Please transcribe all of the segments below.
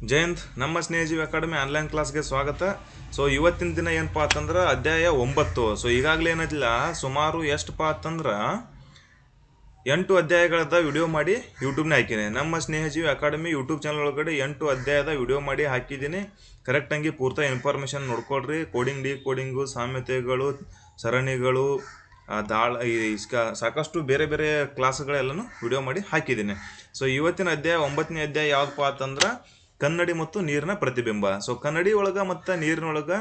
ಜಯಂತ್ ನಮ್ಮ ಸ್ನೇಹಜೀವಿ academy online ಕ್ಲಾಸ್ಗೆ ಸ್ವಾಗತ. ಸೊ ಇವತ್ತಿನ ದಿನ ಏನಪ್ಪಾ ಅಂತಂದ್ರೆ ಅಧ್ಯಾಯ 9. ಸೊ ಈಗಾಗಲೇ ಏನಿಲ್ಲ ಸುಮಾರು ಎಷ್ಟಪ್ಪ ಅಂತಂದ್ರೆ 8 ಅಧ್ಯಾಯಗಳದ ವಿಡಿಯೋ ಮಾಡಿ ಯೂಟ್ಯೂಬ್ನ ಹಾಕಿದ್ದೀನಿ. ನಮ್ಮ ಸ್ನೇಹಜೀವಿ ಅಕಾಡೆಮಿ ಯೂಟ್ಯೂಬ್ ಚಾನಲ್ ಒಳಗಡೆ 8 ಅಧ್ಯಾಯದ ವಿಡಿಯೋ ಮಾಡಿ ಹಾಕಿದ್ದೀನಿ. ಕರೆಕ್ಟಾಗಿ ಪೂರ್ತಿ ಇನ್ಫಾರ್ಮೇಷನ್ ನೋಡ್ಕೊಳ್ರಿ. ಕೋಡಿಂಗ್ ಡಿ ಕೋಡಿಂಗು, ಸಾಮ್ಯತೆಗಳು, ಸರಣಿಗಳು, ಸಾಕಷ್ಟು ಬೇರೆ ಬೇರೆ ಕ್ಲಾಸ್ಗಳೆಲ್ಲನೂ ವಿಡಿಯೋ ಮಾಡಿ ಹಾಕಿದ್ದೀನಿ. ಸೊ ಇವತ್ತಿನ ಅಧ್ಯಾಯ 9ನೇ ಅಧ್ಯಾಯ ಯಾವುದಪ್ಪ ಅಂತಂದ್ರೆ ಕನ್ನಡಿ ಮತ್ತು ನೀರಿನ ಪ್ರತಿಬಿಂಬ. ಸೊ ಕನ್ನಡಿ ಒಳಗೆ ಮತ್ತು ನೀರಿನೊಳಗೆ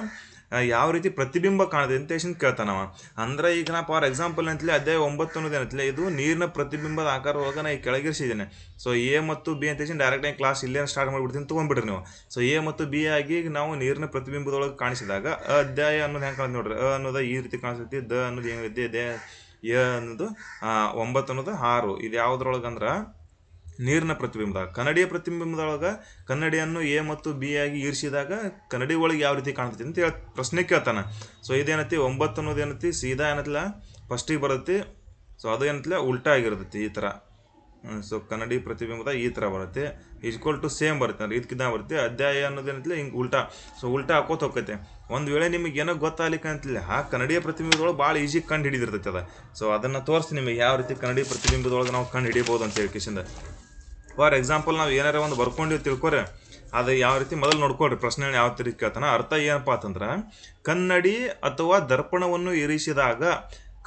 ಯಾವ ರೀತಿ ಪ್ರತಿಬಿಂಬ ಕಾಣದೆ ಅಂತ ಕೇಳ್ತಾನವ. ಅಂದ್ರೆ ಈಗ ನಾ ಫಾರ್ ಎಕ್ಸಾಂಪಲ್ ಅಂತಲೇ ಅಧ್ಯಾಯ 9 ಅನ್ನೋದು ಏನಂತಲೇ ಇದು ನೀರಿನ ಪ್ರತಿಬಿಂಬದ ಆಕಾರ ಒಳಗೆ ನಾ ಈ ಕೆಳಗಿರಿಸಿದ್ದೇನೆ. ಸೊ ಎ ಮತ್ತು ಬಿ ಅಂತ ಡೈರೆಕ್ಟಾಗಿ ಕ್ಲಾಸ್ ಇಲ್ಲೇ ಸ್ಟಾರ್ಟ್ ಮಾಡಿಬಿಡ್ತೀನಿ, ತೊಗೊಂಡ್ಬಿಡ್ರಿ ನೀವು. ಸೊ ಎ ಮತ್ತು ಬಿ ಆಗಿ ನಾವು ನೀರಿನ ಪ್ರತಿಬಿಂಬದೊಳಗೆ ಕಾಣಿಸಿದಾಗ ಅಧ್ಯಾಯ ಅನ್ನೋದು ಹೆಂಗೆ ಕಾಣ್ತು ನೋಡ್ರಿ. ಅನ್ನೋದು ಈ ರೀತಿ ಕಾಣಿಸ್ತೈತಿ, ದ ಅನ್ನೋದು ಹೆಂಗೈತಿ, ಎ ಅನ್ನೋದು 9 ಅನ್ನೋದು 6. ಇದು ಯಾವುದ್ರೊಳಗೆ ಅಂದ್ರೆ ನೀರಿನ ಪ್ರತಿಬಿಂಬ. ಕನ್ನಡಿಯ ಪ್ರತಿಬಿಂಬದೊಳಗೆ ಕನ್ನಡಿಯನ್ನು ಎ ಮತ್ತು ಬಿ ಆಗಿ ಇರಿಸಿದಾಗ ಕನ್ನಡಿ ಒಳಗೆ ಯಾವ ರೀತಿ ಕಾಣ್ತೈತಿ ಅಂತ ಪ್ರಶ್ನೆ ಕೇಳ್ತಾನೆ. ಸೊ ಇದೇನೈತಿ 9 ಅನ್ನೋದು ಏನೈತಿ ಸೀದಾ ಏನತ್ತಲ್ಲ ಫಸ್ಟಿಗೆ ಬರುತ್ತೆ. ಸೊ ಅದು ಏನತ್ತಲ್ಲ ಉಲ್ಟಾ ಆಗಿರ್ತೈತಿ ಈ ಥರ. ಸೊ ಕನ್ನಡಿ ಪ್ರತಿಬಿಂಬದ ಈ ಥರ ಬರುತ್ತೆ, ಈಕ್ವಲ್ ಟು ಸೇಮ್ ಬರುತ್ತೆ ಅಂದ್ರೆ ಇದಕ್ಕಿಂತ ಬರುತ್ತೆ. ಅಧ್ಯಾಯ ಅನ್ನೋದು ಏನೈತಿಲ್ಲ ಹಿಂಗೆ ಉಲ್ಟಾ. ಸೊ ಉಲ್ಟಾ ಹಾಕೋತ ಹೋಗ್ತೈತೆ. ಒಂದು ವೇಳೆ ನಿಮಗೆ ಏನೋ ಗೊತ್ತಾಗಲಿಕ್ಕೆ ಅಂತಿಲ್ಲ ಆ ಕನ್ನಡಿಯ ಪ್ರತಿಬಿಂಬದೊಳಗೆ ಭಾಳ ಈಜಿ ಕಂಡು ಹಿಡಿದಿರ್ತೈತೆ ಅದು. ಸೊ ಅದನ್ನು ತೋರಿಸ್ತೀನಿ ನಿಮಗೆ ಯಾವ ರೀತಿ ಕನ್ನಡಿ ಪ್ರತಿಬಿಂಬದೊಳಗೆ ನಾವು ಕಂಡು ಹಿಡಿಬೋದು ಅಂತ ಹೇಳಿ ಕಿಶಿಂದ. ಫಾರ್ ಎಕ್ಸಾಂಪಲ್ ನಾವು ಏನಾರ ಒಂದು ಬರ್ಕೊಂಡಿವಿ ತಿಳ್ಕೊರೆ, ಅದು ಯಾವ ರೀತಿ ಮೊದಲು ನೋಡ್ಕೊಳ್ರಿ. ಪ್ರಶ್ನೆ ಯಾವ ರೀತಿ ಕೇಳ್ತಾನೆ. ಅರ್ಥ ಏನಪ್ಪ ಅಂತಂದ್ರೆ ಕನ್ನಡಿ ಅಥವಾ ದರ್ಪಣವನ್ನು ಇರಿಸಿದಾಗ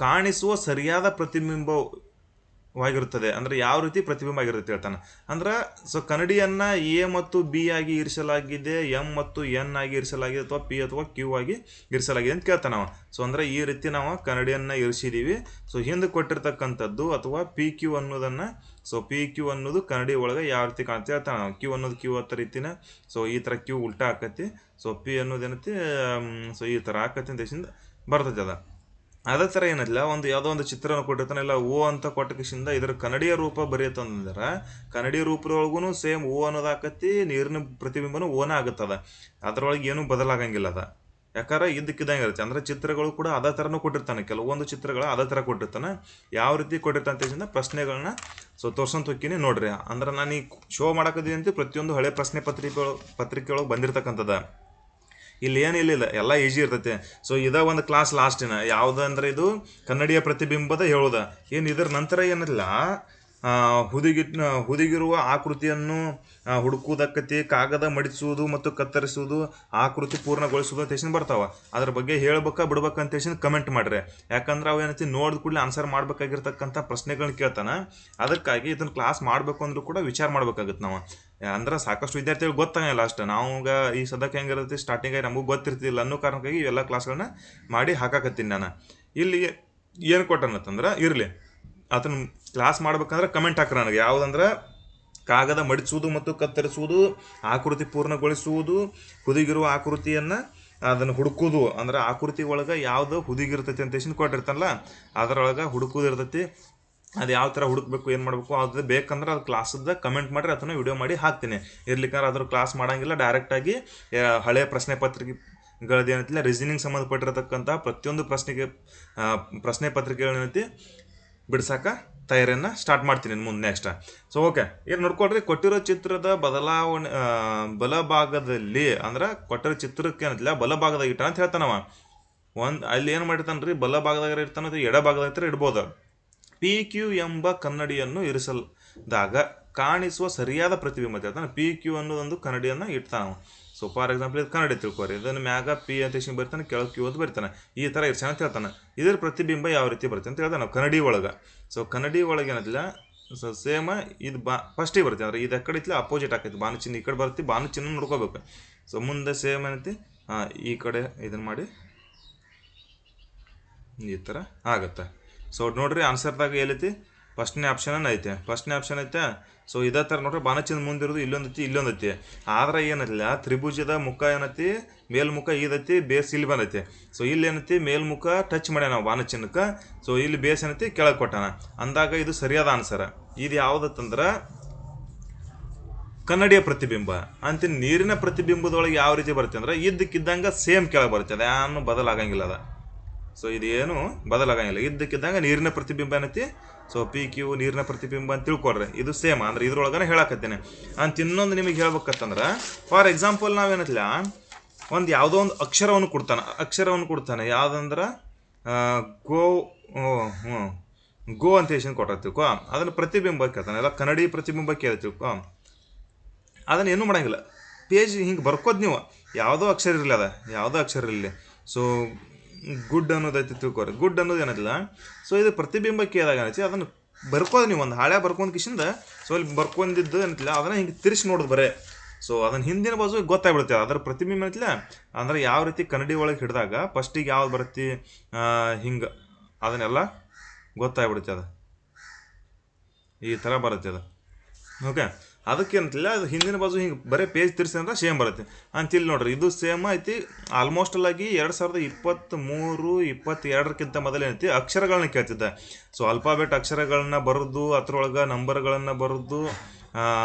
ಕಾಣಿಸುವ ಸರಿಯಾದ ಪ್ರತಿಬಿಂಬವಾಗಿರುತ್ತದೆ. ಅಂದರೆ ಯಾವ ರೀತಿ ಪ್ರತಿಬಿಂಬ ಆಗಿರುತ್ತೆ ಹೇಳ್ತಾನೆ. ಅಂದ್ರೆ ಸೊ ಕನ್ನಡಿಯನ್ನು ಎ ಮತ್ತು ಬಿ ಆಗಿ ಇರಿಸಲಾಗಿದೆ, ಎಂ ಮತ್ತು ಎನ್ ಆಗಿ ಇರಿಸಲಾಗಿದೆ, ಅಥವಾ ಪಿ ಅಥವಾ ಕ್ಯೂ ಆಗಿ ಇರಿಸಲಾಗಿದೆ ಅಂತ ಕೇಳ್ತಾನೆ ನಾವು. ಸೊ ಅಂದರೆ ಈ ರೀತಿ ನಾವು ಕನ್ನಡಿಯನ್ನು ಇರಿಸಿದ್ದೀವಿ. ಸೊ ಹಿಂದೆ ಕೊಟ್ಟಿರ್ತಕ್ಕಂಥದ್ದು ಅಥವಾ ಪಿ ಕ್ಯೂ ಅನ್ನೋದನ್ನು, ಸೊ ಪಿ ಕ್ಯೂ ಅನ್ನೋದು ಕನ್ನಡಿ ಒಳಗೆ ಯಾವ ರೀತಿ ಕಾಣ್ತೀವಿ ಹೇಳ್ತಾನೆ ನಾವು. ಕ್ಯೂ ಅನ್ನೋದು ಕ್ಯೂ ಹತ್ತ ರೀತಿನ. ಸೊ ಈ ಥರ ಕ್ಯೂ ಉಲ್ಟಾ ಆಕತಿ. ಸೊ ಪಿ ಅನ್ನೋದೇನೈತಿ ಸೊ ಈ ಥರ ಆಕತಿ ದೇಶದಿಂದ ಬರ್ತೈತೆ ಅದ. ಅದೇ ಥರ ಏನಿಲ್ಲ ಒಂದು ಯಾವುದೋ ಒಂದು ಚಿತ್ರನ ಕೊಟ್ಟಿರ್ತಾನೆ, ಇಲ್ಲ ಓ ಅಂತ ಕೊಟ್ಟಕಿಸಿಂದ ಇದರ ಕನ್ನಡಿಯ ರೂಪ ಬರೆಯುತ್ತಂದ್ರೆ ಕನ್ನಡಿ ರೂಪದೊಳಗೂ ಸೇಮ್ ಓ ಅನ್ನೋದು ಆಕತಿ, ನೀರಿನ ಪ್ರತಿಬಿಂಬನೂ ಓನ ಆಗುತ್ತದ. ಅದರೊಳಗೆ ಏನೂ ಬದಲಾಗಂಗಿಲ್ಲ ಅದ. ಯಾಕಂದ್ರೆ ಇದ್ದಕ್ಕಿದ್ದಂಗೆ ಇರುತ್ತೆ. ಅಂದರೆ ಚಿತ್ರಗಳು ಕೂಡ ಅದೇ ಥರನೂ ಕೊಟ್ಟಿರ್ತಾನೆ. ಕೆಲವೊಂದು ಚಿತ್ರಗಳು ಅದೇ ಥರ ಕೊಟ್ಟಿರ್ತಾನೆ. ಯಾವ ರೀತಿ ಕೊಟ್ಟಿರ್ತಾನೆ ಅಂತ ಪ್ರಶ್ನೆಗಳನ್ನ ಸೊ ತೋರ್ಸಂತ ಹೋಗ್ತೀನಿ ನೋಡ್ರಿ. ಅಂದ್ರೆ ನಾನು ಈ ಶೋ ಮಾಡಾಕದೀನಿ ಅಂತ ಪ್ರತಿಯೊಂದು ಹಳೆ ಪ್ರಶ್ನೆ ಪತ್ರಿಕೆ ಒಳಗೆ ಬಂದಿರತಕ್ಕಂಥದ್ದು. ಇಲ್ಲಿ ಏನಿಲ್ಲ, ಎಲ್ಲ ಈಜಿ ಇರ್ತೈತೆ. ಸೊ ಇದ ಒಂದು ಕ್ಲಾಸ್ ಲಾಸ್ಟಿನ ಯಾವುದಂದ್ರೆ ಇದು ಕನ್ನಡಿಯ ಪ್ರತಿಬಿಂಬದ ಹೇಳೋದ. ಏನು ಇದರ ನಂತರ ಏನಿಲ್ಲ ಹುದುಗಿರುವ ಆಕೃತಿಯನ್ನು ಹುಡುಕುವುದಕ್ಕತಿ, ಕಾಗದ ಮಡಿಸುವುದು ಮತ್ತು ಕತ್ತರಿಸುವುದು, ಆಕೃತಿ ಪೂರ್ಣಗೊಳಿಸುವುದು ಅಂತ ಬರ್ತಾವ. ಅದ್ರ ಬಗ್ಗೆ ಹೇಳ್ಬೇಕಾ ಬಿಡ್ಬೇಕಂತ ಕಮೆಂಟ್ ಮಾಡ್ರಿ. ಯಾಕಂದ್ರೆ ಅವು ಏನೈತಿ ನೋಡಿದ ಕೂಡಲೇ ಆನ್ಸರ್ ಮಾಡ್ಬೇಕಾಗಿರ್ತಕ್ಕಂಥ ಪ್ರಶ್ನೆಗಳನ್ನ ಕೇಳ್ತಾನೆ. ಅದಕ್ಕಾಗಿ ಇದನ್ನು ಕ್ಲಾಸ್ ಮಾಡಬೇಕು ಅಂದ್ರೂ ಕೂಡ ವಿಚಾರ ಮಾಡ್ಬೇಕಾಗುತ್ತೆ ನಾವು. ಅಂದ್ರೆ ಸಾಕಷ್ಟು ವಿದ್ಯಾರ್ಥಿಗಳು ಗೊತ್ತಾಗಲ್ಲ ಅಷ್ಟು. ನಾವಾಗ ಈ ಸದ್ಯಕ್ಕೆ ಹೆಂಗಿರುತ್ತೆ ಸ್ಟಾರ್ಟಿಂಗಾಗಿ ನಮಗೂ ಗೊತ್ತಿರ್ತಿಲ್ಲ ಅನ್ನೋ ಕಾರಣಕ್ಕಾಗಿ ಇವೆಲ್ಲ ಕ್ಲಾಸ್ಗಳನ್ನ ಮಾಡಿ ಹಾಕಾಕತ್ತೀನಿ ನಾನು. ಇಲ್ಲಿ ಏನು ಕೊಟ್ಟನಂತಂದ್ರೆ ಇರಲಿ, ಅದನ್ನು ಕ್ಲಾಸ್ ಮಾಡ್ಬೇಕಂದ್ರೆ ಕಮೆಂಟ್ ಹಾಕ್ರಿ ನನಗೆ. ಯಾವುದಂದ್ರೆ ಕಾಗದ ಮಡಿಸುವುದು ಮತ್ತು ಕತ್ತರಿಸುವುದು, ಆಕೃತಿ ಪೂರ್ಣಗೊಳಿಸುವುದು, ಹುದುಗಿರುವ ಆಕೃತಿಯನ್ನು ಅದನ್ನು ಹುಡುಕುವುದು. ಅಂದ್ರೆ ಆಕೃತಿ ಒಳಗೆ ಯಾವುದು ಹುದುಗಿರ್ತೈತಿ ಅಂತ ಕೊಟ್ಟಿರ್ತಾನಲ್ಲ ಅದರೊಳಗೆ ಹುಡುಕುವುದು ಇರ್ತೈತಿ. ಅದು ಯಾವ ಥರ ಹುಡುಕ್ಬೇಕು, ಏನು ಮಾಡಬೇಕು ಅದು ಬೇಕಂದ್ರೆ ಅದು ಕ್ಲಾಸದ ಕಮೆಂಟ್ ಮಾಡಿರಿ, ಅದನ್ನು ವಿಡಿಯೋ ಮಾಡಿ ಹಾಕ್ತೀನಿ. ಇರ್ಲಿಕ್ಕಂದ್ರೆ ಅದ್ರ ಕ್ಲಾಸ್ ಮಾಡೋಂಗಿಲ್ಲ. ಡೈರೆಕ್ಟಾಗಿ ಹಳೆಯ ಪ್ರಶ್ನೆ ಪತ್ರಿಕೆಗಳದ್ದೇನೈತಿಲ್ಲ ರೀಸನಿಂಗ್ ಸಂಬಂಧಪಟ್ಟಿರತಕ್ಕಂಥ ಪ್ರತಿಯೊಂದು ಪ್ರಶ್ನೆ ಪತ್ರಿಕೆಗಳೇನೈತಿ ಬಿಡ್ಸಾಕ ತಯಾರಿಯನ್ನು ಸ್ಟಾರ್ಟ್ ಮಾಡ್ತೀನಿ ಮುಂದೆ ನೆಕ್ಸ್ಟ್. ಸೊ ಓಕೆ, ಏನು ನೋಡ್ಕೊಳ್ರಿ. ಕೊಟ್ಟಿರೋ ಚಿತ್ರದ ಬಲಭಾಗದಲ್ಲಿ ಅಂದ್ರೆ ಕೊಟ್ಟಿರೋ ಚಿತ್ರಕ್ಕೆ ಏನೈತಿಲ್ಲ ಬಲಭಾಗದಾಗ ಇಟ್ಟ ಅಂತ ಹೇಳ್ತಾನವ. ಅಲ್ಲಿ ಏನು ಮಾಡಿರ್ತಾನೆ ರೀ, ಬಲಭಾಗದಾಗ ಇರ್ತಾನೆ ಅಥವಾ ಎಡಭಾಗದಾಗ ಇಡ್ಬೋದು. ಪಿ ಕ್ಯೂ ಎಂಬ ಕನ್ನಡಿಯನ್ನು ಇರಿಸಿದಾಗ ಕಾಣಿಸುವ ಸರಿಯಾದ ಪ್ರತಿಬಿಂಬ ಹೇಳ್ತಾನೆ. ಪಿ ಕ್ಯೂ ಅನ್ನೋದೊಂದು ಕನ್ನಡಿಯನ್ನು ಇಡ್ತಾನೆ. ಸೊ ಫಾರ್ ಎಕ್ಸಾಂಪಲ್ ಇದು ಕನ್ನಡಿ ತಿಳ್ಕೊರಿ. ಇದನ್ನು ಮ್ಯಾಗ ಪಿ ಅಂತ ಬರ್ತಾನೆ, ಕೆಳಗೆ ಕ್ಯೂ ಅಂತ ಬರ್ತಾನೆ. ಈ ಥರ ಇರ್ಸಾನೆ ಅಂತ ಹೇಳ್ತಾನೆ. ಇದರ ಪ್ರತಿಬಿಂಬ ಯಾವ ರೀತಿ ಬರುತ್ತೆ ಅಂತ ಹೇಳ್ತಾನೆ ನಾವು ಕನ್ನಡಿ ಒಳಗೆ. ಸೊ ಕನ್ನಡಿ ಒಳಗೆ ಏನಿಲ್ಲ ಸೊ ಸೇಮ ಇದು ಫಸ್ಟಿಗೆ ಬರುತ್ತೆ. ಅಂದರೆ ಇದು ಕಡೆ ಇತ್ತಲ್ಲ ಅಪೋಸಿಟ್ ಆಕೈತಿ. ಬಾನು ಚಿನ್ನ ಈ ಕಡೆ ಬರುತ್ತೆ, ಬಾನು ಚಿನ್ನ ನೋಡ್ಕೋಬೇಕು. ಸೊ ಮುಂದೆ ಸೇಮ್ ಏನೈತಿ ಈ ಕಡೆ ಇದನ್ನು ಮಾಡಿ ಈ ಥರ ಆಗುತ್ತೆ. ಸೊ ನೋಡ್ರಿ ಆನ್ಸರ್ದಾಗ ಏನೈತಿ ಫಸ್ಟ್ನೇ ಆಪ್ಷನ್ ಐತೆ. ಸೊ ಇದೇ ಥರ ನೋಡ್ರಿ ಬಾಣಚಿನ್ನ ಮುಂದಿರೋದು ಇಲ್ಲೊಂದೈತಿ. ಆದ್ರೆ ಏನೈತಿಲ್ಲ ತ್ರಿಭುಜದ ಮುಖ ಏನೈತಿ ಮೇಲ್ಮುಖ ಇದೈತಿ, ಬೇಸ್ ಇಲ್ಲಿ ಬಂದೈತಿ. ಸೊ ಇಲ್ಲಿ ಏನೈತಿ ಮೇಲ್ಮುಖ ಟಚ್ ಮಾಡ್ಯಾನ ನಾವು ಬಾಣಚಿನ್ನಕ್ಕೆ. ಸೊ ಇಲ್ಲಿ ಬೇಸ್ ಏನೈತಿ ಕೆಳಗೆ ಕೊಟ್ಟಾನ. ಅಂದಾಗ ಇದು ಸರಿಯಾದ ಆನ್ಸರ್. ಇದು ಯಾವುದಂದ್ರೆ ಕನ್ನಡಿಯ ಪ್ರತಿಬಿಂಬ ಅಂತ. ನೀರಿನ ಪ್ರತಿಬಿಂಬದೊಳಗೆ ಯಾವ ರೀತಿ ಬರುತ್ತೆ ಅಂದ್ರೆ ಇದ್ದಕ್ಕಿದ್ದಂಗೆ ಸೇಮ್ ಕೆಳಗೆ ಬರುತ್ತೆ, ಅದು ಏನು ಬದಲಾಗಂಗಿಲ್ಲ ಅದ. ಸೊ ಇದೇನು ಬದಲಾಗಂಗಿಲ್ಲ, ಇದ್ದಕ್ಕಿದ್ದಂಗೆ ನೀರಿನ ಪ್ರತಿಬಿಂಬ ಏನೈತಿ. ಸೊ ಪಿ ಕ್ಯೂ ನೀರಿನ ಪ್ರತಿಬಿಂಬ ಅಂತ ತಿಳ್ಕೊಡ್ರಿ, ಇದು ಸೇಮ್ ಅಂದ್ರೆ ಇದ್ರೊಳಗನೆ ಹೇಳಕತ್ತೇನೆ ಅಂತ. ಇನ್ನೊಂದು ನಿಮಗೆ ಹೇಳ್ಬೇಕತ್ತಂದ್ರೆ, ಫಾರ್ ಎಕ್ಸಾಂಪಲ್ ನಾವೇನತ್ತಿಲ್ಲ ಒಂದು ಯಾವುದೋ ಒಂದು ಅಕ್ಷರವನ್ನು ಕೊಡ್ತಾನೆ ಯಾವುದಂದ್ರೆ ಗೋ ಗೋ ಅಂತ ಹೇಳಿ ಕೊಟ್ಟಿರ್ತೀವಿ. ಅದನ್ನು ಪ್ರತಿಬಿಂಬ ಕೇಳ್ತಾನೆ, ಎಲ್ಲ ಕನ್ನಡಿ ಪ್ರತಿಬಿಂಬ ಕೇಳ್ತೀವಿ. ಅದನ್ನು ಏನೂ ಮಾಡೋಂಗಿಲ್ಲ, ಪೇಜ್ ಹಿಂಗೆ ಬರ್ಕೋದು ನೀವು, ಯಾವುದೋ ಅಕ್ಷರ ಇರಲಿ, ಯಾವುದೋ ಅಕ್ಷರ ಇರಲಿ. ಸೊ ಗುಡ್ ಅನ್ನೋದೈತಿ ತಿಳ್ಕೊರಿ, ಗುಡ್ ಅನ್ನೋದು ಏನಿಲ್ಲ. ಸೊ ಇದು ಪ್ರತಿಬಿಂಬ ಕೇಳಿದಾಗ ಏನೈತಿ ಅದನ್ನು ಬರ್ಕೋದು ನೀವು, ಒಂದು ಹಾಳೆ ಬರ್ಕೊಂಡು ಕಿಶಿಂದ ಸೊ ಇಲ್ಲಿ ಬರ್ಕೊಂಡಿದ್ದು ಏನಿಲ್ಲ ಅದನ್ನು ಹಿಂಗೆ ತಿರ್ಸಿ ನೋಡೋದು ಬರೇ. ಸೊ ಅದನ್ನು ಹಿಂದಿನ ಬಾಜು ಗೊತ್ತಾಗ್ಬಿಡುತ್ತೆ ಅದರ ಪ್ರತಿಬಿಂಬ ಐತಿಲ್ಲ. ಅಂದ್ರೆ ಯಾವ ರೀತಿ ಕನ್ನಡಿ ಒಳಗೆ ಹಿಡಿದಾಗ ಫಸ್ಟಿಗೆ ಯಾವ್ದು ಬರುತ್ತೆ ಹಿಂಗೆ ಅದನ್ನೆಲ್ಲ ಗೊತ್ತಾಗ್ಬಿಡುತ್ತೆ, ಅದು ಈ ಥರ ಬರುತ್ತೆ ಅದು. ಓಕೆ, ಅದಕ್ಕೆ ಅಂತಿಲ್ಲ, ಅದು ಹಿಂದಿನ ಬಾಜು ಹಿಂಗೆ ಬರೀ ಪೇಜ್ ತಿರ್ಸಿ ಅಂದ್ರೆ ಸೇಮ್ ಬರುತ್ತೆ ಅಂತಿಲ್ಲ ನೋಡ್ರಿ. ಇದು ಸೇಮ್ ಐತಿ ಆಲ್ಮೋಸ್ಟ್ ಆಗಿ 2023-22 ಮೊದಲೇನೈತಿ ಅಕ್ಷರಗಳನ್ನ ಕೇಳ್ತಿದ್ದೆ. ಸೊ ಅಲ್ಫಾಬೆಟ್ ಅಕ್ಷರಗಳನ್ನ ಬರೆದು ಅದ್ರೊಳಗೆ ನಂಬರ್ಗಳನ್ನು ಬರೆದು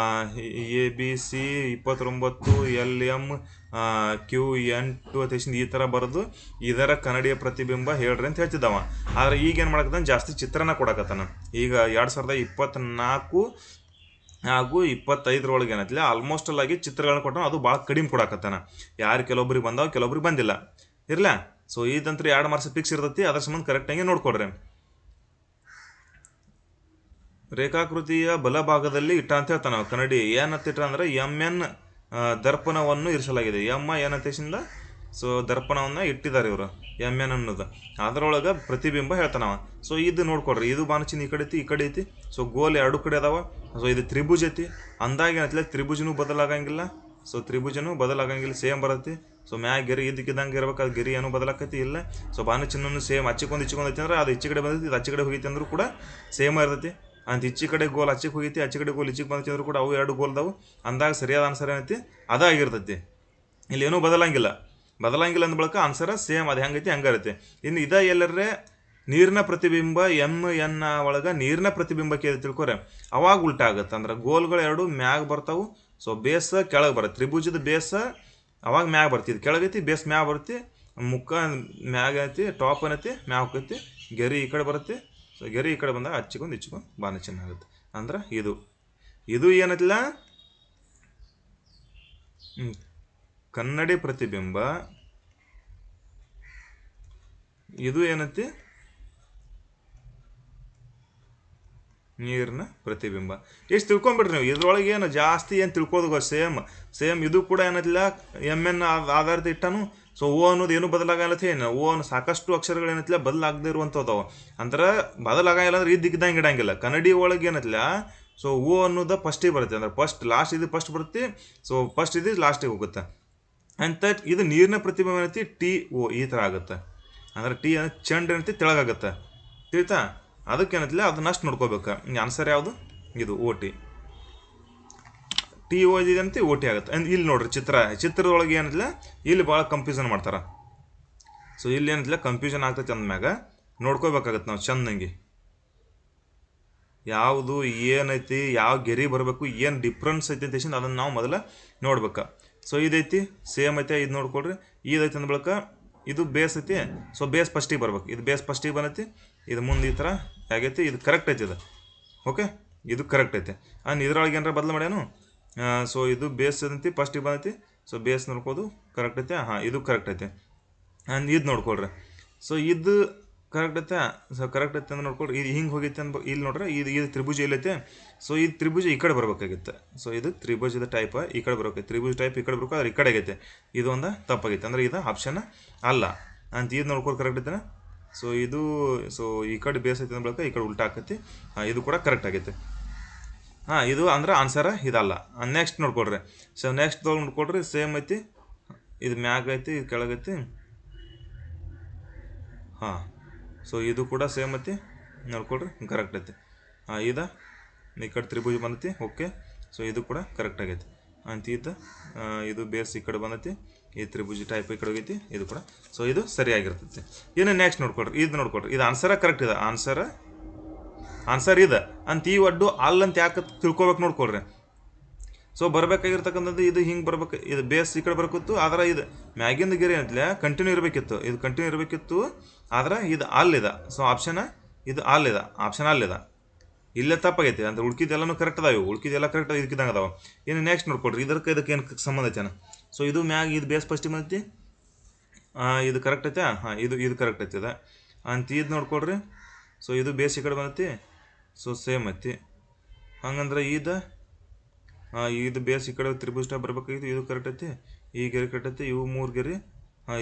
ABC 29 LM QN 2 ಈ ಥರ ಬರೆದು ಇದರ ಕನ್ನಡಿಯ ಪ್ರತಿಬಿಂಬ ಹೇಳ್ರಿ ಅಂತ ಹೇಳ್ತಿದ್ದವ. ಆದರೆ ಈಗೇನು ಮಾಡಕತ್ತಾನ, ಜಾಸ್ತಿ ಚಿತ್ರನ ಕೊಡಕತ್ತಾನ. ಈಗ 2024 ಹಾಗೂ 25 ಏನೈತಿಲ್ಲ ಆಲ್ಮೋಸ್ಟ್ ಆಗಿ ಚಿತ್ರಗಳನ್ನ ಕೊಟ್ಟ, ಅದು ಭಾಳ ಕಡಿಮೆ ಕೊಡಕತ್ತಾನ. ಯಾರು ಕೆಲವೊಬ್ರಿಗೆ ಬಂದಾವ, ಕೆಲವೊಬ್ರಿಗೆ ಬಂದಿಲ್ಲ ಇರಲ್ಲ. ಸೊ ಇದಂತೂ 2 ಮಾರ್ಕ್ಸ್ ಫಿಕ್ಸ್ ಇರ್ತೈತಿ, ಅದ್ರ ಸಂಬಂಧ ಕರೆಕ್ಟಾಗಿ ನೋಡ್ಕೊಡ್ರಿ. ರೇಖಾಕೃತಿಯ ಬಲಭಾಗದಲ್ಲಿ ಇಟ್ಟ ಅಂತ ಹೇಳ್ತಾನೆ ನಾವು ಕನ್ನಡಿ. ಏನತ್ತಿಟ್ಟ ಅಂದ್ರೆ MN ದರ್ಪಣವನ್ನು ಇರಿಸಲಾಗಿದೆ. ಏನಂತೇಶಿಂದ ಸೊ ದರ್ಪಣವನ್ನು ಇಟ್ಟಿದ್ದಾರೆ ಇವರು, MN ಅನ್ನೋದು. ಅದರೊಳಗೆ ಪ್ರತಿಬಿಂಬ ಹೇಳ್ತಾನವ. ಸೊ ಇದು ನೋಡ್ಕೊಡ್ರಿ, ಇದು ಬಾಣಚಿನ್ ಈ ಕಡೆ ಐತಿ, ಈ ಕಡೆ ಐತಿ. ಸೊ ಗೋಲ್ 2 ಕಡೆ ಅದಾವ. ಸೊ ಇದು ತ್ರಿಭುಜ ಐತಿ ಅಂದಾಗ ಏನೈತಿಲ್ಲ, ತ್ರಿಭುಜನೂ ಬದಲಾಗಂಗಿಲ್ಲ. ಸೊ ತ್ರಿಭುಜನೂ ಬದಲಾಗಂಗಿಲ್ಲ, ಸೇಮ್ ಬರುತ್ತೆ. ಸೊ ಮ್ಯಾಗ ಗೆರಿ ಇದಕ್ಕಿದ್ದಂಗೆ ಇರ್ಬೇಕು, ಅದು ಗೆರಿ ಏನೂ ಬದಲಾಕೈತಿ ಇಲ್ಲ. ಸೊ ಬಾಣಚಿನ್ನೂ ಸೇಮ್ ಇಚ್ಚಿಕೊಂಡು ಐತಿ ಅಂದ್ರೆ ಅದು ಈಚೆ ಕಡೆ ಬಂದೈತಿ, ಇದು ಆಚೆ ಕಡೆ ಹೋಗೈತಿ ಅಂದ್ರೂ ಕೂಡ ಸೇಮ್ ಇರ್ತೈತಿ. ಅಂತ ಈಚೆ ಕಡೆ ಗೋಲ್ ಆಚೆಗೆ ಹೋಗೈತಿ, ಆಚೆ ಕಡೆ ಗೋಲ್ ಈಚೆಗೆ ಬಂದೈತಿ ಅಂದ್ರೂ ಕೂಡ ಅವು 2 ಗೋಲ್ದಾವು ಅಂದಾಗ ಸರಿಯಾದ ಆನ್ಸರ್ ಏನೈತಿ ಅದಾಗಿರ್ತೈತಿ. ಇಲ್ಲಿ ಏನೂ ಬದಲಾಗಿಲ್ಲ ಅಂದ ಬಳಿಕ ಆನ್ಸರ್ ಸೇಮ್ ಅದು ಹೆಂಗೈತಿ ಹಂಗೆ ಇರುತ್ತೆ. ಇನ್ನು ಎಲ್ಲರೇ ನೀರಿನ ಪ್ರತಿಬಿಂಬ MN ಒಳಗೆ ನೀರಿನ ಪ್ರತಿಬಿಂಬ ಕೇಳಿ ತಿಳ್ಕೊರೆ, ಅವಾಗ ಉಲ್ಟಾ ಆಗುತ್ತೆ. ಅಂದ್ರೆ ಗೋಲ್ಗಳು 2 ಮ್ಯಾಗ ಬರ್ತಾವು. ಸೊ ಬೇಸ್ ಕೆಳಗೆ ಬರುತ್ತೆ, ತ್ರಿಭುಜದ ಬೇಸ್ ಅವಾಗ ಮ್ಯಾಗ ಬರ್ತಿದ್ದು, ಕೆಳಗೈತಿ ಬೇಸ್ ಮ್ಯಾಗ ಬರುತ್ತೆ, ಮುಖ ಮ್ಯಾಗ ಐತಿ, ಟಾಪ್ ಏನೈತಿ ಮ್ಯಾಗ ಹೋಗೈತಿ, ಗೆರಿ ಈ ಕಡೆ ಬರುತ್ತೆ. ಸೊ ಗೆರಿ ಈ ಕಡೆ ಬಂದಾಗ ಇಚ್ಚಿಕೊಂಡು ಬಾಣ ಚಿನ್ನ ಆಗುತ್ತೆ. ಅಂದ್ರೆ ಇದು ಏನೈತಿಲ್ಲ ಕನ್ನಡಿ ಪ್ರತಿಬಿಂಬ, ಇದು ಏನೈತಿ ನೀರಿನ ಪ್ರತಿಬಿಂಬ. ಎಷ್ಟು ತಿಳ್ಕೊಂಬಿಡ್ರಿ ನೀವು, ಇದ್ರೊಳಗೆ ಏನು ಜಾಸ್ತಿ ಏನು ತಿಳ್ಕೋದು ಸೇಮ್ ಇದು ಕೂಡ ಏನೈತಿಲ್ಲ MN ಆಧಾರಿತ ಇಟ್ಟಾನು. ಸೊ ಓ ಅನ್ನೋದು ಏನು ಬದಲಾಗಲ್ಲತ್ತೆ, ಏನು ಓ ಅನ್ನೋ ಸಾಕಷ್ಟು ಅಕ್ಷರಗಳು ಏನೈತಿಲ್ಲ ಬದಲಾಗದೇ ಇರುವಂಥವು. ಅಂದ್ರೆ ಬದಲಾಗಂಗಿಲ್ಲ ಅಂದ್ರೆ ಇದ್ದಕ್ಕಿದ್ದಂಗೆ ಇಡಂಗಿಲ್ಲ. ಕನ್ನಡಿ ಒಳಗೆ ಏನೈತಿಲ್ಲ ಸೊ ಓ ಅನ್ನೋದು ಫಸ್ಟಿಗೆ ಬರುತ್ತೆ, ಅಂದ್ರೆ ಲಾಸ್ಟ್ ಇದು ಫಸ್ಟ್ ಬರುತ್ತೆ. ಸೊ ಫಸ್ಟ್ ಇದು ಲಾಸ್ಟಿಗೆ ಹೋಗುತ್ತೆ ಅಂತ. ಇದು ನೀರಿನ ಪ್ರತಿಬಿಂಬ ಏನೈತಿ TO ಈ ಥರ ಆಗುತ್ತೆ. ಅಂದ್ರೆ ಟಿ ಚೆಂಡು ಏನೈತಿ ತೆಳಗಾಗುತ್ತೆ, ತಿಳಿತಾ? ಅದಕ್ಕೆ ಏನೈತಿಲ್ಲ ಅದನ್ನ ಅಷ್ಟು ನೋಡ್ಕೋಬೇಕು. ಆನ್ಸರ್ ಯಾವುದು? ಇದು OT. TO ಇದಂತೆ OT ಆಗುತ್ತೆ. ಇಲ್ಲಿ ನೋಡ್ರಿ ಚಿತ್ರದೊಳಗೆ ಏನಿಲ್ಲ ಇಲ್ಲಿ ಭಾಳ ಕನ್ಫ್ಯೂಷನ್ ಮಾಡ್ತಾರೆ. ಸೊ ಇಲ್ಲಿ ಏನಿಲ್ಲ ಕನ್ಫ್ಯೂಷನ್ ಆಗ್ತೈತೆ ಅಂದ್ಮ್ಯಾಗ ನೋಡ್ಕೋಬೇಕಾಗತ್ತೆ ನಾವು ಚೆಂದಂಗೆ, ಯಾವುದು ಏನೈತಿ, ಯಾವ ಗೆರಿ ಬರಬೇಕು, ಏನು ಡಿಫ್ರೆನ್ಸ್ ಐತಿ ಅಂತ ಅದನ್ನು ನಾವು ಮೊದಲು ನೋಡ್ಬೇಕು. ಸೊ ಇದೈತಿ ಸೇಮ್ ಐತೆ, ಇದು ನೋಡ್ಕೊಳ್ರಿ. ಇದೈತಿ ಅಂದ ಬಳಿಕ ಇದು ಬೇಸ್ ಐತಿ. ಸೊ ಬೇಸ್ ಫಸ್ಟಿಗೆ ಬರ್ಬೇಕು, ಇದು ಬೇಸ್ ಫಸ್ಟಿಗೆ ಬಂದೈತಿ, ಇದು ಮುಂದೆ ಈ ಥರ ಆಗೈತಿ. ಇದು ಕರೆಕ್ಟ್ ಐತಿ, ಇದು ಓಕೆ, ಇದು ಕರೆಕ್ಟ್ ಐತೆ. ಇದ್ರೊಳಗೆ ಏನಾರ ಬದಲು ಮಾಡ್ಯಾನು. ಸೊ ಇದು ಬೇಸ್ ಐತಿ ಫಸ್ಟಿಗೆ ಬಂದೈತಿ. ಸೊ ಬೇಸ್ ನೋಡ್ಕೋದು ಕರೆಕ್ಟ್ ಐತೆ. ಇದು ಕರೆಕ್ಟ್ ಐತೆ. ಇದು ನೋಡ್ಕೊಳ್ರಿ. ಸೊ ಇದು ಕರೆಕ್ಟ್ ಐತೆ. ಸೊ ಕರೆಕ್ಟ್ ಐತೆ ಅಂತ ನೋಡ್ಕೊಳ್ರಿ. ಇದು ಹಿಂಗೆ ಹೋಗೈತೆ ಅಂತ ಇಲ್ಲಿ ನೋಡ್ರಿ. ಇದು ತ್ರಿಭುಜ ಇಲ್ಲೈತೆ. ಸೊ ಇದು ತ್ರಿಭುಜ ಈ ಕಡೆ ಬರ್ಬೇಕಾಗಿತ್ತು. ಸೊ ಇದು ತ್ರಿಭುಜದ ಟೈಪ್ ಈ ಕಡೆ ಬರ್ಬೇಕು, ತ್ರಿಭುಜ ಟೈಪ್ ಈ ಕಡೆ ಬರ್ಬೇಕು, ಅದ್ರ ಈ ಕಡೆ ಆಗೈತೆ. ಇದು ಒಂದು ತಪ್ಪಾಗೈತೆ, ಅಂದ್ರೆ ಇದು ಆಪ್ಷನ್ ಅಲ್ಲ ಅಂತ. ಇದು ನೋಡ್ಕೊಂಡು ಕರೆಕ್ಟ್ ಐತೆ. ಸೊ ಈ ಕಡೆ ಬೇಸ್ ಐತೆ ಅಂದ ಈ ಕಡೆ ಉಲ್ಟಾ ಆಕೈತಿ. ಇದು ಕೂಡ ಕರೆಕ್ಟ್ ಆಗೈತೆ. ಇದು ಅಂದ್ರೆ ಆನ್ಸರ್ ಇದಲ್ಲ. ನೆಕ್ಸ್ಟ್ ನೋಡ್ಕೊಳ್ರಿ. ಸೊ ನೆಕ್ಸ್ಟ್ ನೋಡ್ಕೊಳ್ರಿ, ಸೇಮ್ ಐತಿ. ಇದು ಮ್ಯಾಗ ಐತಿ, ಇದು ಕೆಳಗೈತಿ. ಸೊ ಇದು ಕೂಡ ಸೇಮ್ ಐತಿ, ನೋಡ್ಕೊಳ್ರಿ ಕರೆಕ್ಟ್ ಐತಿ. ಈ ಕಡೆ ತ್ರಿಭುಜ ಬಂದೈತಿ, ಓಕೆ. ಸೊ ಇದು ಕೂಡ ಕರೆಕ್ಟ್ ಆಗೈತಿ ಅಂತ. ಇದು ಬೇಸ್ ಈ ಕಡೆ ಬಂದೈತಿ, ಈ ತ್ರಿಭುಜ ಟೈಪ್ ಈ ಕಡೆ ಹೋಗೈತಿ, ಇದು ಕೂಡ. ಸೊ ಇದು ಸರಿಯಾಗಿರ್ತೈತಿ. ಇನ್ನು ನೆಕ್ಸ್ಟ್ ನೋಡ್ಕೊಳ್ರಿ, ಇದು ನೋಡ್ಕೊಳ್ರಿ. ಇದು ಆನ್ಸರ ಕರೆಕ್ಟ್ ಇದೆ, ಆನ್ಸರ್ ಇದೆ ಅಂತ. ಈ ಒಡ್ಡು ಅಲ್ಲ ಅಂತ ಯಾಕೆ ತಿಳ್ಕೊಬೇಕು ನೋಡ್ಕೊಳ್ರಿ. ಸೊ ಬರಬೇಕಾಗಿರ್ತಕ್ಕಂಥದ್ದು ಇದು ಹಿಂಗೆ ಬರ್ಬೇಕು, ಇದು ಬೇಸ್ ಈ ಕಡೆ ಬರ್ಕಿತ್ತು, ಆದ್ರೆ ಇದು ಮ್ಯಾಗಿಂದ ಗೆರೆ ಅಂತಲೇ ಕಂಟಿನ್ಯೂ ಇರಬೇಕಿತ್ತು, ಇದು ಕಂಟಿನ್ಯೂ ಇರಬೇಕಿತ್ತು, ಆದ್ರೆ ಇದು ಅಲ್ಲಿದೆ. ಸೊ ಆಪ್ಷನ್ ಇದು ಅಲ್ಲಿದೆ, ಆಪ್ಷನ್ ಅಲ್ಲಿದೆ, ಇಲ್ಲೇ ತಪ್ಪಾಗೈತಿ ಅಂತ. ಉಳ್ಕಿದ್ದೆಲ್ಲನೂ ಕರೆಕ್ಟ್ ಅದಾವೆ, ಉಳ್ಕಿದ್ದೆಲ್ಲ ಕರೆಕ್ಟ್ ಇದಕ್ಕಿದ್ದಂಗೆ ಅದಾವೆ. ಇನ್ನು ನೆಕ್ಸ್ಟ್ ನೋಡ್ಕೊಡ್ರಿ, ಇದಕ್ಕೆ ಏನು ಸಂಬಂಧ ಐತೆ. ಸೊ ಇದು ಮ್ಯಾಗ ಇದು ಬೇಸ್ ಫಸ್ಟಿಗೆ ಬಂದೈತಿ, ಇದು ಕರೆಕ್ಟ್ ಐತೆ, ಇದು ಕರೆಕ್ಟ್ ಐತಿದೆ ಅಂತ ಇದು ನೋಡ್ಕೊಡ್ರಿ. ಸೊ ಇದು ಬೇಸ್ ಈ ಕಡೆ ಬಂದೈತಿ, ಸೊ ಸೇಮ್ ಐತಿ. ಹಂಗಂದ್ರೆ ಇದು ಬೇಸ್ ಈ ಕಡೆ ತ್ರಿಭುಜ ಟೈಪ್ ಬರ್ಬೇಕಾಗಿತ್ತು, ಇದು ಕರೆಕ್ಟ್ ಐತಿ, ಈ ಗೆರೆ ಕರೆಕ್ಟ್ ಐತಿ, ಇವು 3 ಗೆರೆ,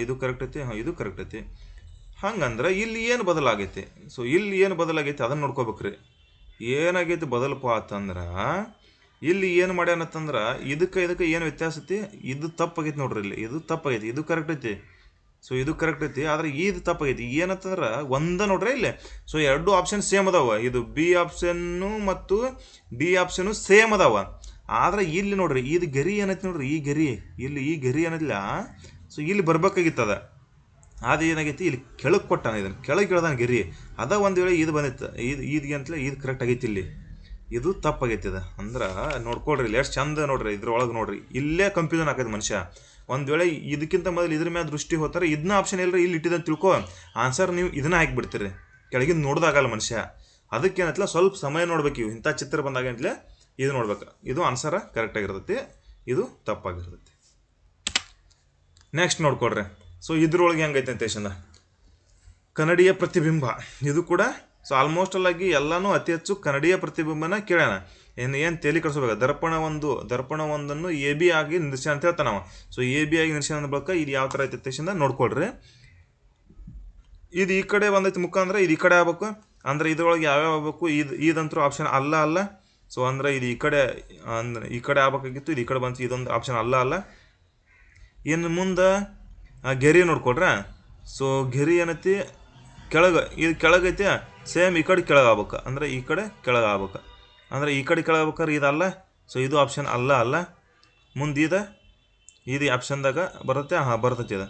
ಇದು ಕರೆಕ್ಟ್ ಐತಿ, ಇದು ಕರೆಕ್ಟ್ ಐತಿ. ಹಂಗಂದ್ರೆ ಇಲ್ಲಿ ಏನು ಬದಲಾಗೈತಿ? ಸೊ ಇಲ್ಲಿ ಏನು ಬದಲಾಗೈತಿ ಅದನ್ನು ನೋಡ್ಕೋಬೇಕ್ರಿ. ಏನಾಗೈತಿ ಬದಲಪ್ಪ ಅಂತಂದ್ರೆ, ಇಲ್ಲಿ ಏನು ಮಾಡ್ಯಾನತ್ತಂದ್ರೆ ಇದಕ್ಕೆ ಏನು ವ್ಯತ್ಯಾಸ ಐತಿ, ಇದು ತಪ್ಪಾಗೈತಿ ನೋಡ್ರಿ, ಇಲ್ಲಿ ಇದು ತಪ್ಪಾಗೈತಿ, ಇದು ಕರೆಕ್ಟ್ ಐತಿ. ಸೊ ಇದು ಕರೆಕ್ಟ್ ಐತಿ, ಆದ್ರೆ ಇದು ತಪ್ಪಾಗೈತಿ. ಏನಂತಂದ್ರೆ ಒಂದ ನೋಡ್ರಿ ಇಲ್ಲಿ. ಸೊ 2 ಆಪ್ಷನ್ ಸೇಮ್ ಅದಾವ, ಇದು ಬಿ ಆಪ್ಷನ್ನು ಮತ್ತು ಡಿ ಆಪ್ಷನ್ನು ಸೇಮ್ ಅದಾವ. ಆದ್ರೆ ಇಲ್ಲಿ ನೋಡ್ರಿ, ಇದು ಗೆರಿ ಏನೈತಿ ನೋಡ್ರಿ, ಈ ಗೆರಿ ಇಲ್ಲಿ, ಈ ಗೆರಿ ಏನೈತಿಲ್ಲ, ಸೊ ಇಲ್ಲಿ ಬರ್ಬೇಕಾಗಿತ್ತದ. ಅದು ಏನಾಗೈತಿ, ಇಲ್ಲಿ ಕೆಳಗೆ ಕೊಟ್ಟಾನ, ಇದನ್ನು ಕೆಳಗೆ ಇಳ್ದಾನ ಗೆರಿ. ಅದ ಒಂದು ವೇಳೆ ಇದು ಬಂದಿತ್ತು, ಇದು ಅಂತಲೇ ಇದು ಕರೆಕ್ಟ್ ಆಗೈತಿ, ಇಲ್ಲಿ ಇದು ತಪ್ಪಾಗೈತಿ. ಅದು ಅಂದ್ರೆ ನೋಡ್ಕೊಳ್ರಿ, ಇಲ್ಲಿ ಎಷ್ಟು ಚಂದ ನೋಡ್ರಿ, ಇದ್ರೊಳಗೆ ನೋಡ್ರಿ, ಇಲ್ಲೇ ಕನ್ಫ್ಯೂಷನ್ ಆಕೈತಿ ಮನುಷ್ಯ. ಒಂದು ವೇಳೆ ಇದಕ್ಕಿಂತ ಮೊದಲು ಇದ್ರ ಮೇಲೆ ದೃಷ್ಟಿ ಹೋಗ್ತಾರೆ, ಇದನ್ನ ಆಪ್ಷನ್ ಇಲ್ಲರಿ ಇಲ್ಲಿ ಇಟ್ಟಿದ್ದಂತ ತಿಳ್ಕೊ, ಆನ್ಸರ್ ನೀವು ಇದನ್ನ ಹಾಕಿಬಿಡ್ತೀರಿ, ಕೆಳಗಿಂದ ನೋಡ್ದಾಗಲ್ಲ ಮನುಷ್ಯ. ಅದಕ್ಕೇನತ್ಲ ಸ್ವಲ್ಪ ಸಮಯ ನೋಡ್ಬೇಕು, ಇವು ಇಂಥ ಚಿತ್ರ ಬಂದಾಗ ಅಂತಲೇ ಇದು ನೋಡ್ಬೇಕು. ಇದು ಆನ್ಸರ ಕರೆಕ್ಟಾಗಿರ್ತೈತಿ, ಇದು ತಪ್ಪಾಗಿರ್ತೈತಿ. ನೆಕ್ಸ್ಟ್ ನೋಡ್ಕೊಡ್ರಿ. ಸೊ ಇದ್ರೊಳಗೆ ಹೆಂಗೈತೆ ಅಂತೇಶಂದ ಕನ್ನಡಿಯ ಪ್ರತಿಬಿಂಬ, ಇದು ಕೂಡ ಸೊ ಆಲ್ಮೋಸ್ಟ್ ಆಗಿ ಎಲ್ಲನೂ ಅತಿ ಹೆಚ್ಚು ಕನ್ನಡಿಯ ಪ್ರತಿಬಿಂಬನ ಕೇಳೋಣ. ಏನು ತೇಲಿ ಕಳಿಸ್ಬೇಕು, ದರ್ಪಣ ಒಂದನ್ನು ಎ ಬಿ ಆಗಿ ನಿಲ್ಲಿಸಿ ಅಂತ ಹೇಳ್ತಾನೆ ನಾವು. ಸೊ ಎ ಬಿ ಆಗಿ ನಿಲ್ಲಿಸಿ ಅಂದ ಬಳಿಕ ಇದು ಯಾವ ಥರ ಐತೆ ಅಂತೇಶಂದ ನೋಡ್ಕೊಳ್ರಿ. ಇದು ಈ ಕಡೆ ಬಂದೈತಿ ಮುಖ ಅಂದ್ರೆ ಇದು ಈ ಕಡೆ ಆಗ್ಬೇಕು, ಅಂದ್ರೆ ಇದ್ರೊಳಗೆ ಯಾವ್ಯಾವ ಆಗ್ಬೇಕು, ಇದಂತರೂ ಆಪ್ಷನ್ ಅಲ್ಲ. ಸೊ ಅಂದ್ರೆ ಇದು ಈ ಕಡೆ ಆಗ್ಬೇಕಾಗಿತ್ತು, ಇದು ಈ ಕಡೆ ಬಂತು, ಇದೊಂದು ಆಪ್ಷನ್ ಅಲ್ಲ. ಇನ್ನು ಮುಂದೆ ಗೆರಿ ನೋಡ್ಕೊಡ್ರ. ಸೊ ಗೆರಿ ಏನೈತಿ ಇದು ಕೆಳಗೈತಿ, ಸೇಮ್ ಈ ಕಡೆ ಕೆಳಗೆ ಆಗ್ಬೇಕು, ಅಂದ್ರೆ ಈ ಕಡೆ ಕೆಳಗೆ ಆಗ್ಬೇಕು, ಅಂದ್ರೆ ಈ ಕಡೆ ಕೆಳಗೆ ಆಗ್ಬೇಕಾದ್ರೆ ಇದಲ್ಲ. ಸೊ ಇದು ಆಪ್ಷನ್ ಅಲ್ಲ. ಮುಂದೆ ಇದು ಆಪ್ಷನ್ದಾಗ ಬರುತ್ತೆ, ಬರ್ತೈತಿ ಇದು,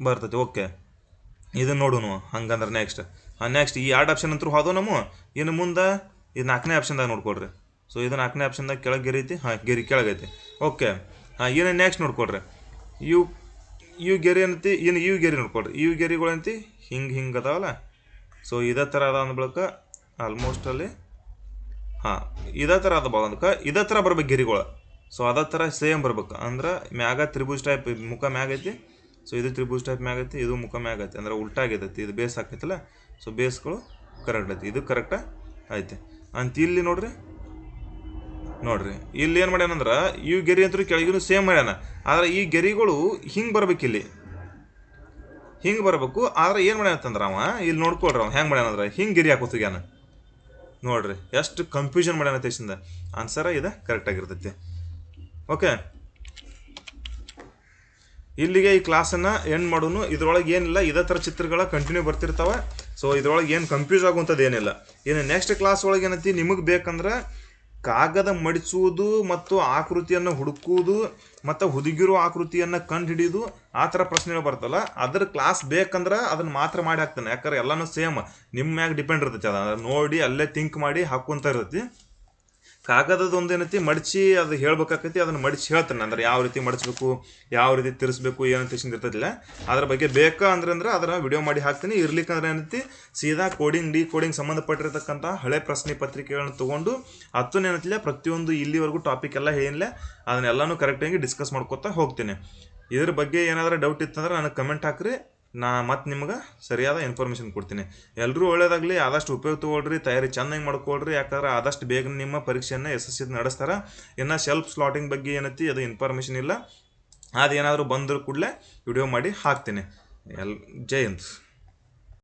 ಬರ್ತೈತಿ. ಓಕೆ, ಇದನ್ನು ನೋಡು ಹಂಗಂದ್ರೆ ನೆಕ್ಸ್ಟ್ ಈ 2 ಆಪ್ಷನ್ ಅಂತೂ ಹೋದವು ನಮ್ಮ. ಇನ್ನು ಮುಂದೆ ಇದು 4ನೇ ಆಪ್ಷನ್ದಾಗ ನೋಡ್ಕೊಡ್ರಿ. ಸೊ ಇದು 4ನೇ ಆಪ್ಷನ್ದಾಗ ಕೆಳಗೆ ಗೆರಿ ಐತಿ, ಗೆರಿ ಕೆಳಗೈತಿ. ಓಕೆ, ಏನು ನೆಕ್ಸ್ಟ್ ನೋಡ್ಕೊಡ್ರಿ. ಇವು ಗೆರೆ ಏನೈತಿ, ಇವು ಗೆರೆ ನೋಡ್ಕೊಡ್ರಿ. ಇವು ಗೆರೆಗಳು ಏನೈತಿ ಹಿಂಗೆ ಅದಾವಲ್ಲ. ಸೊ ಇದೇ ಥರ ಅದ ಅಂದ ಬಳಿಕ ಆಲ್ಮೋಸ್ಟ್ ಅಲ್ಲಿ ಇದೇ ಥರ ಅದ ಬಂದಕ್ಕೆ ಇದೇ ಥರ ಬರ್ಬೇಕು ಗೆರೆಗಳು. ಸೊ ಅದೇ ಥರ ಸೇಮ್ ಬರ್ಬೇಕು, ಅಂದ್ರೆ ಮ್ಯಾಗ ತ್ರಿಭುಜ ಟೈಪ್ ಮುಖ ಮ್ಯಾಗ ಐತಿ. ಸೊ ಇದು ತ್ರಿಭುಜ ಟೈಪ್ ಮ್ಯಾಗ ಐತಿ, ಇದು ಮುಖ ಮ್ಯಾಗ ಐತಿ, ಅಂದ್ರೆ ಉಲ್ಟಾ ಆಗೈತಿ, ಇದು ಬೇಸ್ ಹಾಕೈತಲ್ಲ. ಸೊ ಬೇಸ್ಗಳು ಕರೆಕ್ಟ್ ಐತಿ, ಇದು ಕರೆಕ್ಟ ಐತಿ ಅಂತ. ಇಲ್ಲಿ ನೋಡ್ರಿ, ಇಲ್ಲಿ ಏನು ಮಾಡ್ಯಾನಂದ್ರೆ ಇವು ಗೆರೆ ಅಂತೂ ಕೆಳಗಿನೂ ಸೇಮ್ ಮಾಡ್ಯಾನ, ಆದ್ರೆ ಈ ಗೆರೆಗಳು ಹಿಂಗೆ ಬರ್ಬೇಕು, ಇಲ್ಲಿ ಹಿಂಗೆ ಬರ್ಬೇಕು. ಆದ್ರೆ ಏನು ಮಾಡ್ಯಾನಂತಂದ್ರೆ ಇಲ್ಲಿ ನೋಡ್ಕೊಳ್ರಿ, ಹೆಂಗೆ ಮಾಡ್ಯಾನಂದ್ರೆ ಹಿಂಗೆ ಗೆರೆ ಹಾಕೋತಿಗ್ಯಾನ ನೋಡ್ರಿ, ಎಷ್ಟು ಕನ್ಫ್ಯೂಷನ್ ಮಾಡ್ಯಾನ ತೇಸಿಂದ. ಆನ್ಸರ ಇದೆ ಕರೆಕ್ಟಾಗಿರ್ತೈತಿ. ಓಕೆ, ಇಲ್ಲಿಗೆ ಈ ಕ್ಲಾಸನ್ನು ಎಂಡ್ ಮಾಡೋನು. ಇದ್ರೊಳಗೆ ಏನಿಲ್ಲ, ಇದೇ ಥರ ಚಿತ್ರಗಳ ಕಂಟಿನ್ಯೂ ಬರ್ತಿರ್ತಾವೆ. ಸೊ ಇದ್ರೊಳಗೆ ಏನು ಕನ್ಫ್ಯೂಸ್ ಆಗುವಂಥದ್ದು ಏನಿಲ್ಲ. ಇನ್ನು ನೆಕ್ಸ್ಟ್ ಕ್ಲಾಸ್ ಒಳಗೆ ಏನೈತಿ, ನಿಮಗೆ ಬೇಕಂದ್ರೆ ಕಾಗದ ಮಡಿಸುವುದು ಮತ್ತು ಆಕೃತಿಯನ್ನು ಹುಡುಕುವುದು ಮತ್ತು ಹುದುಗಿರೋ ಆಕೃತಿಯನ್ನು ಕಂಡು ಹಿಡಿಯೋದು, ಆ ಥರ ಪ್ರಶ್ನೆಗಳು ಬರ್ತಲ್ಲ, ಅದ್ರ ಕ್ಲಾಸ್ ಬೇಕಂದ್ರೆ ಅದನ್ನು ಮಾತ್ರ ಮಾಡಿ ಹಾಕ್ತಾನೆ. ಯಾಕಂದ್ರೆ ಎಲ್ಲನೂ ಸೇಮ್ ನಿಮ್ಮ ಮ್ಯಾಗ ಡಿಪೆಂಡ್ ಇರ್ತೈತಿ, ಅದನ್ನು ನೋಡಿ ಅಲ್ಲೇ ಥಿಂಕ್ ಮಾಡಿ ಹಾಕುವಂತ ಇರ್ತೈತಿ. ಕಾಗದದ ಒಂದೇನೈತಿ ಮಡಿಸಿ ಅದು ಹೇಳ್ಬೇಕಾಕೈತಿ, ಅದನ್ನು ಮಡಿಸಿ ಹೇಳ್ತಾನೆ, ಅಂದ್ರೆ ಯಾವ ರೀತಿ ಮಡಿಸ್ಬೇಕು, ಯಾವ ರೀತಿ ತಿರ್ಸ್ಬೇಕು, ಏನಂತ ಇರ್ತೈತಿಲ್ಲ. ಅದ್ರ ಬಗ್ಗೆ ಬೇಕಾ ಅಂದ್ರೆ ಅದನ್ನು ವಿಡಿಯೋ ಮಾಡಿ ಹಾಕ್ತೀನಿ. ಇರ್ಲಿಕ್ಕಂದ್ರೆ ಏನೈತಿ, ಸೀದಾ ಡಿಕೋಡಿಂಗ್ ಸಂಬಂಧಪಟ್ಟಿರ್ತಕ್ಕಂಥ ಹಳೆ ಪ್ರಶ್ನೆ ಪತ್ರಿಕೆಗಳನ್ನ ತೊಗೊಂಡು ಏನೈತಿಲ್ಲ ಪ್ರತಿಯೊಂದು ಇಲ್ಲಿವರೆಗೂ ಟಾಪಿಕ್ ಎಲ್ಲ ಏನಿಲ್ಲ ಅದನ್ನೆಲ್ಲನೂ ಕರೆಕ್ಟಾಗಿ ಡಿಸ್ಕಸ್ ಮಾಡ್ಕೊತಾ ಹೋಗ್ತೀನಿ. ಇದ್ರ ಬಗ್ಗೆ ಏನಾದರೂ ಡೌಟ್ ಇತ್ತಂದ್ರೆ ನನಗೆ ಕಮೆಂಟ್ ಹಾಕ್ರಿ, ನಾ ಮತ್ತೆ ನಿಮ್ಗೆ ಸರಿಯಾದ ಇನ್ಫಾರ್ಮೇಷನ್ ಕೊಡ್ತೀನಿ. ಎಲ್ಲರೂ ಒಳ್ಳೇದಾಗಲಿ, ಆದಷ್ಟು ಉಪಯೋಗ ತೊಗೊಳ್ರಿ, ತಯಾರಿ ಚೆನ್ನಾಗಿ ಮಾಡ್ಕೊಳ್ರಿ. ಯಾಕಂದ್ರೆ ಆದಷ್ಟು ಬೇಗ ನಿಮ್ಮ ಪರೀಕ್ಷೆಯನ್ನು ಯಶಸ್ವಿ ನಡೆಸ್ತಾರೆ. ಇನ್ನು ಸೆಲ್ಫ್ ಸ್ಲಾಟಿಂಗ್ ಬಗ್ಗೆ ಏನೈತಿ ಅದು ಇನ್ಫಾರ್ಮೇಷನ್ ಇಲ್ಲ, ಅದೇನಾದರೂ ಬಂದರೂ ಕೂಡಲೇ ವಿಡಿಯೋ ಮಾಡಿ ಹಾಕ್ತೀನಿ. ಜೈ ಹಿಂದ್.